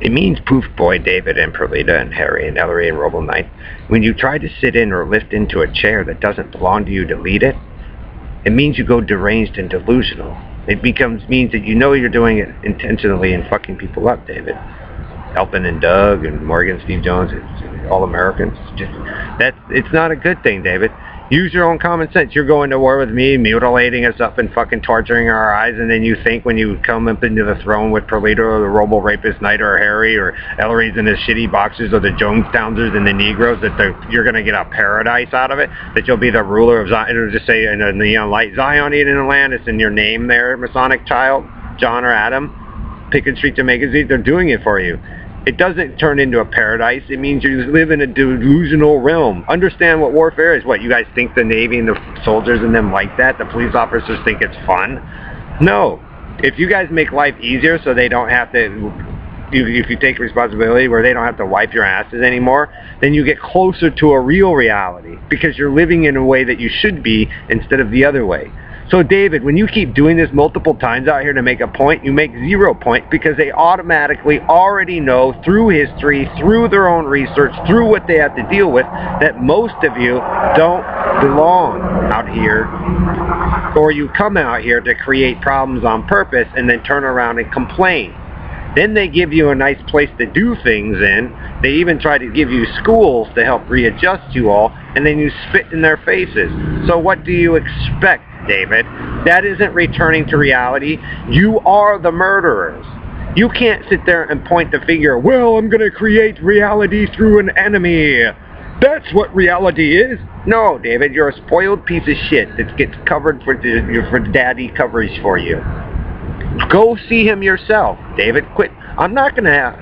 It means poof boy David and Perlita and Harry and Ellery and Robo Knight. When you try to sit in or lift into a chair that doesn't belong to you to lead it, it means you go deranged and delusional. It means that you know you're doing it intentionally and fucking people up, David. Elton and Doug and Morgan, Steve Jones, it's all Americans. It's not a good thing, David. Use your own common sense. You're going to war with me, mutilating us up and fucking torturing our eyes, and then you think when you come up into the throne with Perlita or the robo-rapist Knight or Harry or Ellery's and his shitty boxers or the Jonestowners and the Negroes that you're going to get a paradise out of it, that you'll be the ruler of Zion. It'll just say in a neon light, Zion, Eden, and land. It's in your name there, Masonic child, John or Adam. Picking street to make it easy. They're doing it for you. It doesn't turn into a paradise. It means you live in a delusional realm. Understand what warfare is. What, you guys think the Navy and the soldiers and them like that? The police officers think it's fun? No. If you guys make life easier so they don't have to, if you take responsibility where they don't have to wipe your asses anymore, then you get closer to a real reality because you're living in a way that you should be instead of the other way. So David, when you keep doing this multiple times out here to make a point, you make 0 point because they automatically already know through history, through their own research, through what they have to deal with, that most of you don't belong out here, or you come out here to create problems on purpose and then turn around and complain. Then they give you a nice place to do things in. They even try to give you schools to help readjust you all, and then you spit in their faces. So what do you expect, David? That isn't returning to reality. You are the murderers. You can't sit there and point the finger, well, I'm going to create reality through an enemy. That's what reality is. No, David, you're a spoiled piece of shit that gets covered for daddy coverage for you. Go see him yourself, David. Quit. I'm not gonna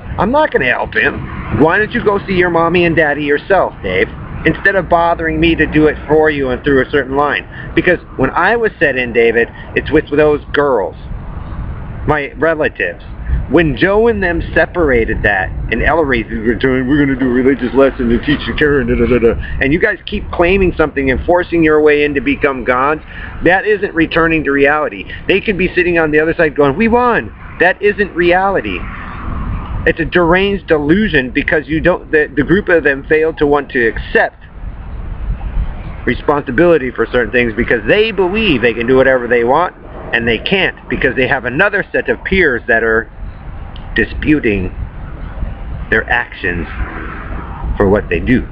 help him. Why don't you go see your mommy and daddy yourself, Dave? Instead of bothering me to do it for you and through a certain line. Because when I was set in, David, it's with those girls, my relatives. When Joe and them separated that, and Ellery, we're going to do a religious lesson to teach the Karen, and you guys keep claiming something and forcing your way in to become gods, that isn't returning to reality. They could be sitting on the other side going, we won. That isn't reality. It's a deranged delusion because the group of them failed to want to accept responsibility for certain things because they believe they can do whatever they want, and they can't because they have another set of peers that are disputing their actions for what they do.